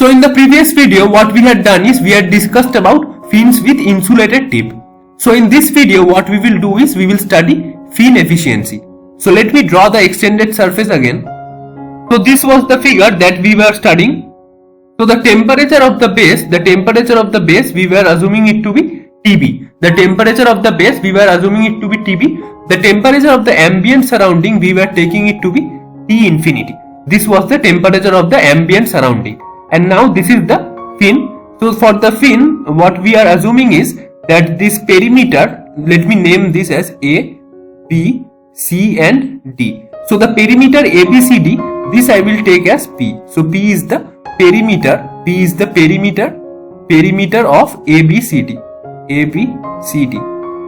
So in the previous video, what we had done is we had discussed about fins with insulated tip. So in this video, what we will do is we will study fin efficiency. So let me draw the extended surface again. So this was the figure that we were studying. So the temperature of the base, we were assuming it to be TB. The temperature of the base, we were assuming it to be TB. The temperature of the ambient surrounding, we were taking it to be T infinity. This was the temperature of the ambient surrounding. And now this is the fin. So for the fin, what we are assuming is that this perimeter, let me name this as A, B, C and D. So the perimeter ABCD, this I will take as P. So P is the perimeter, perimeter of ABCD.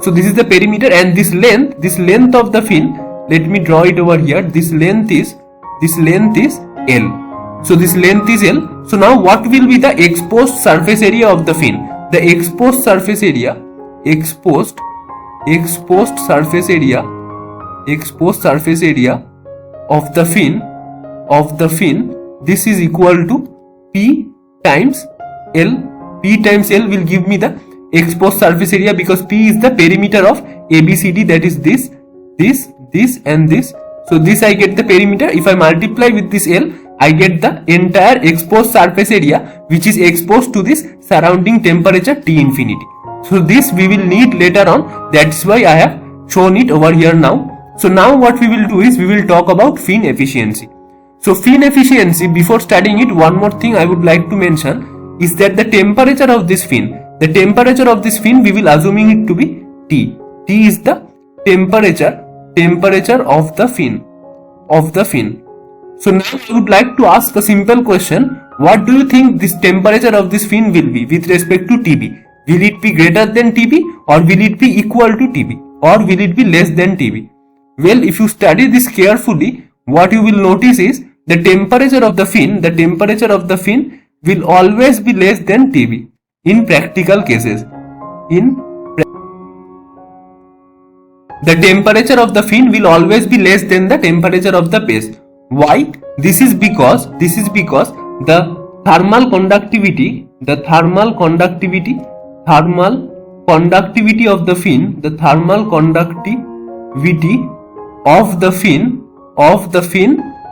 So this is the perimeter, and this length of the fin, let me draw it over here. This length is L. So this length is L. So now what will be the exposed surface area of the fin? The exposed surface area, exposed surface area of the fin, this is equal to P times L. P times L will give me the exposed surface area, because P is the perimeter of ABCD, that is this and this. So this I get the perimeter. If I multiply with this L, I get the entire exposed surface area which is exposed to this surrounding temperature T infinity. So this we will need later on. That's why I have shown it over here now. So now what we will do is we will talk about fin efficiency. So fin efficiency, before studying it, one more thing I would like to mention is that the temperature of this fin, we will assuming it to be T. T is the temperature of the fin. So now I would like to ask a simple question. What do you think this temperature of this fin will be with respect to TB? Will it be greater than TB, or will it be equal to TB, or will it be less than TB? Well, if you study this carefully, what you will notice is the temperature of the fin will always be less than TB in practical cases. The temperature of the fin will always be less than the temperature of the base. Why? This is because the thermal conductivity of the fin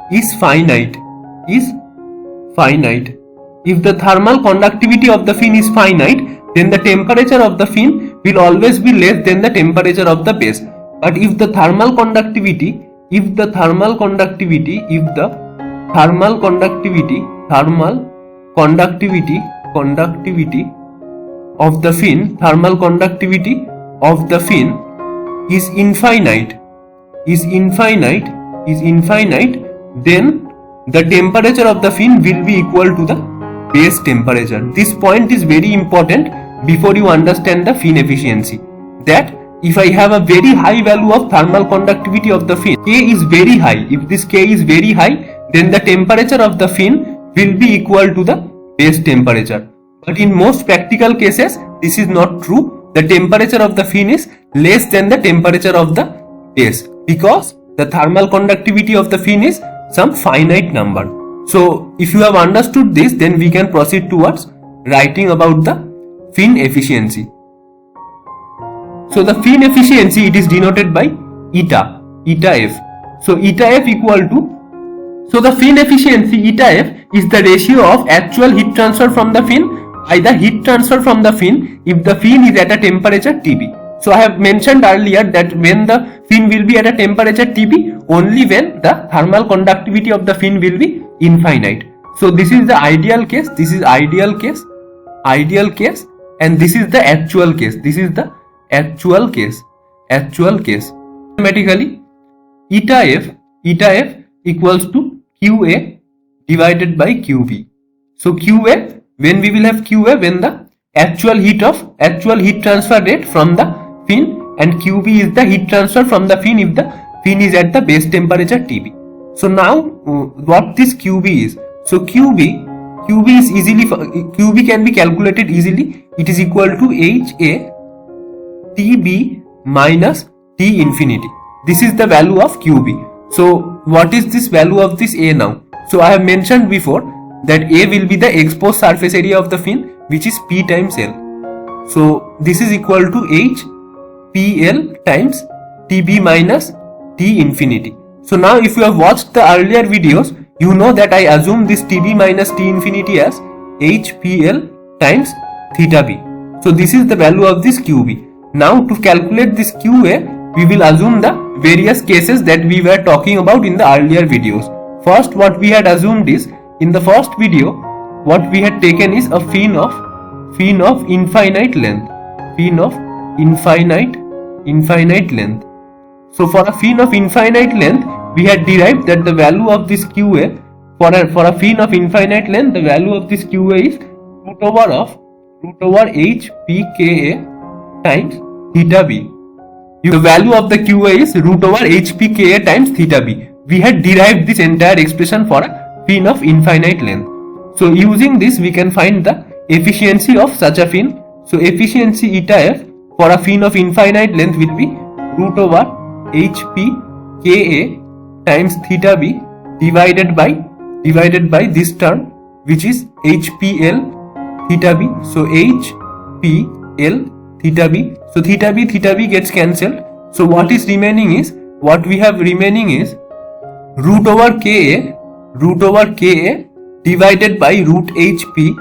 is finite. If the thermal conductivity of the fin is finite, then the temperature of the fin will always be less than the temperature of the base. But if the thermal conductivity of the fin is infinite, then the temperature of the fin will be equal to the base temperature. This point is very important before you understand the fin efficiency. That if I have a very high value of thermal conductivity of the fin, K is very high. If this K is very high, then the temperature of the fin will be equal to the base temperature. But in most practical cases, this is not true. The temperature of the fin is less than the temperature of the base, because the thermal conductivity of the fin is some finite number. So if you have understood this, then we can proceed towards writing about the fin efficiency. So the fin efficiency, it is denoted by eta F. So eta F equal to, so the fin efficiency eta F is the ratio of actual heat transfer from the fin by the heat transfer from the fin if the fin is at a temperature TB. So I have mentioned earlier that when the fin will be at a temperature TB, only when the thermal conductivity of the fin will be infinite. So this is the ideal case, and this is the actual case. Mathematically, eta F equals to QA divided by QB. So QA, when we will have QA, when the actual heat transfer rate from the fin, and QB is the heat transfer from the fin if the fin is at the base temperature TB. So now what this QB is? So QB is easily, QB can be calculated easily. It is equal to HA TB minus T infinity. This is the value of QB. So what is this value of this A now? So I have mentioned before that A will be the exposed surface area of the fin, which is P times L. So this is equal to H PL times TB minus T infinity. So now if you have watched the earlier videos, you know that I assume this TB minus T infinity as HPL times theta B. So this is the value of this QB. Now to calculate this QA, we will assume the various cases that we were talking about in the earlier videos. First, what we had assumed is, in the first video, what we had taken is a fin of infinite length. Fin of infinite length. So for a fin of infinite length, we had derived that the value of this QA for a fin of infinite length, the value of this QA is root over H P K A times theta B. The value of the QA is root over H P K A times theta B. We had derived this entire expression for a fin of infinite length. So using this, we can find the efficiency of such a fin. So efficiency eta F for a fin of infinite length will be root over H P K A times theta B divided by this term, which is HPL theta B. So HPL theta B. So theta B gets cancelled. So what is remaining is, what we have remaining is root over Ka divided by root HP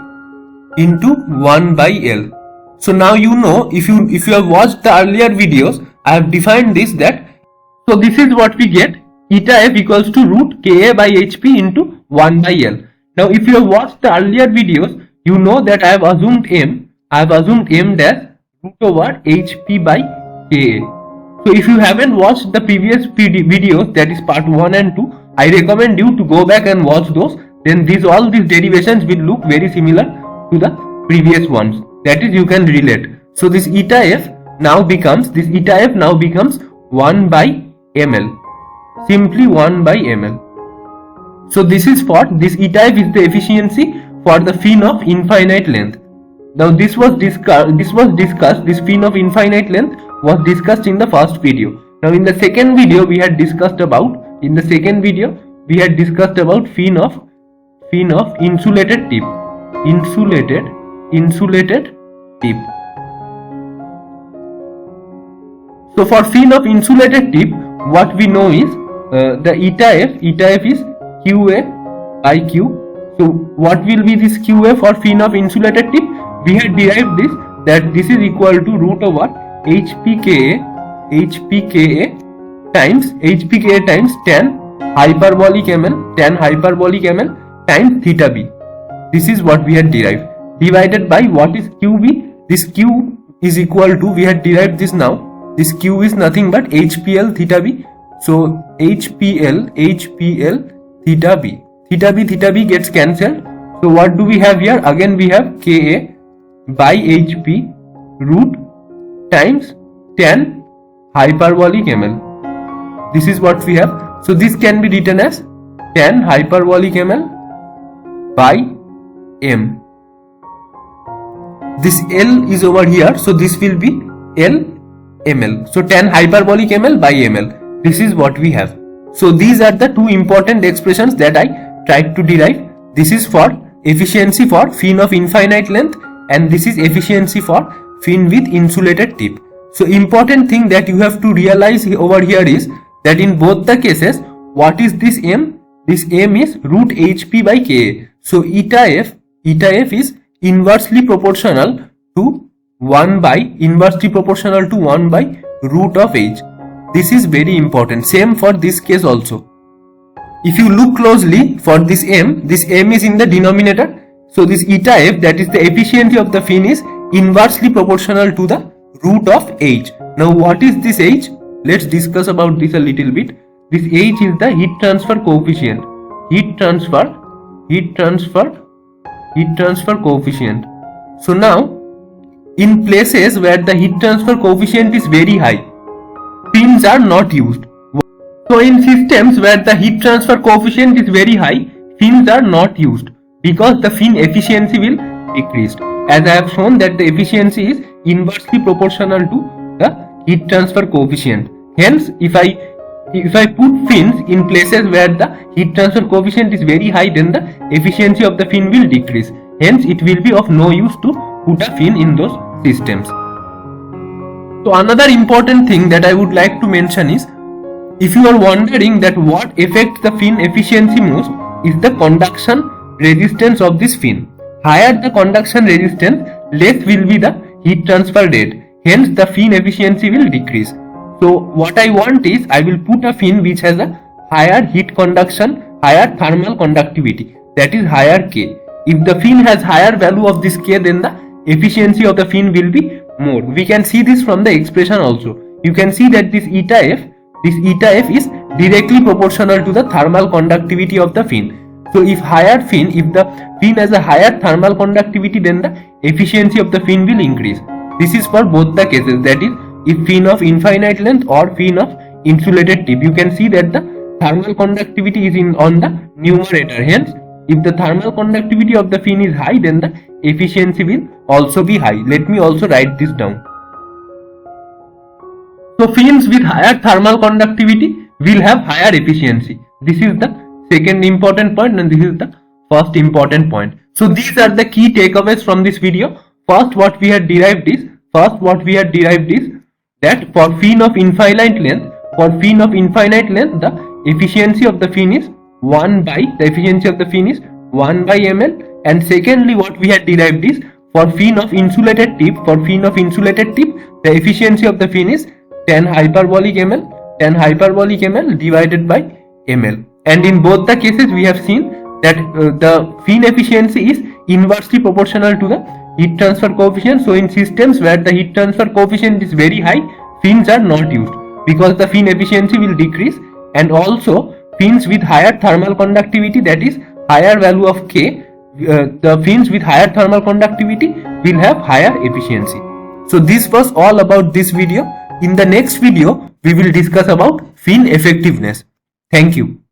into 1 by L. So now you know, if you have watched the earlier videos, I have defined this, that so this is what we get, eta F equals to root Ka by HP into 1 by L. Now if you have watched the earlier videos, you know that I have assumed M dash root over HP by Ka. So if you haven't watched the previous videos, that is part 1 and 2, I recommend you to go back and watch those. Then all these derivations will look very similar to the previous ones. That is, you can relate. So this eta F now becomes 1 by ml. Simply 1 by ml. So this is for this eta F is the efficiency for the fin of infinite length. Now this was discussed, this fin of infinite length was discussed in the first video. Now in the second video we had discussed about fin of insulated tip. Insulated tip. So for fin of insulated tip, what we know is the eta F is QA by Q. So what will be this QA for fin of insulated tip? We had derived this, that this is equal to root over HPKA times tan hyperbolic ml times theta b. This is what we had derived, divided by what is QB. This Q is equal to, we had derived this now, this Q is nothing but HPL theta b. So HPL theta b gets cancelled. So what do we have here? Again we have Ka by HP root times tan hyperbolic ml. This is what we have. So this can be written as tan hyperbolic ml by m. This L is over here, so this will be L ml. So tan hyperbolic ml by ml. This is what we have. So these are the two important expressions that I tried to derive. This is for efficiency for fin of infinite length, and this is efficiency for fin with insulated tip. So important thing that you have to realize over here is that in both the cases, what is this m? This m is root hp by ka. So eta f is inversely proportional to 1 by root of h. This is very important. Same for this case also. If you look closely for this m is in the denominator. So this eta f, that is the efficiency of the fin, is inversely proportional to the root of h. Now what is this h? Let's discuss about this a little bit. This h is the heat transfer coefficient. Heat transfer coefficient. So now in places where the heat transfer coefficient is very high, fins are not used. So in systems where the heat transfer coefficient is very high, fins are not used because the fin efficiency will decrease. As I have shown that the efficiency is inversely proportional to the heat transfer coefficient. Hence, if I if I put fins in places where the heat transfer coefficient is very high, then the efficiency of the fin will decrease. Hence, it will be of no use to put a fin in those systems. So another important thing that I would like to mention is, if you are wondering that what affects the fin efficiency most, is the conduction resistance of this fin. Higher the conduction resistance, less will be the heat transfer rate. Hence the fin efficiency will decrease. So what I want is, I will put a fin which has a higher heat conduction, higher thermal conductivity, that is higher K. If the fin has higher value of this K, then the efficiency of the fin will be more. We can see this from the expression also. You can see that this eta F is directly proportional to the thermal conductivity of the fin. So if the fin has a higher thermal conductivity, then the efficiency of the fin will increase. This is for both the cases, that is, if fin of infinite length or fin of insulated tip. You can see that the thermal conductivity is on the numerator. Hence, if the thermal conductivity of the fin is high, then the efficiency will also be high. Let me also write this down. So fins with higher thermal conductivity will have higher efficiency. This is the second important point, and this is the first important point. So these are the key takeaways from this video. First, what we had derived is that for fin of infinite length, the efficiency of the fin is 1 by ml. And secondly, what we had derived is, for fin of insulated tip, the efficiency of the fin is 10 hyperbolic ml divided by ml. And in both the cases, we have seen that the fin efficiency is inversely proportional to the heat transfer coefficient. So in systems where the heat transfer coefficient is very high, fins are not used, because the fin efficiency will decrease. And also fins with higher thermal conductivity, that is higher value of K, the fins with higher thermal conductivity will have higher efficiency. So this was all about this video. In the next video, we will discuss about fin effectiveness. Thank you.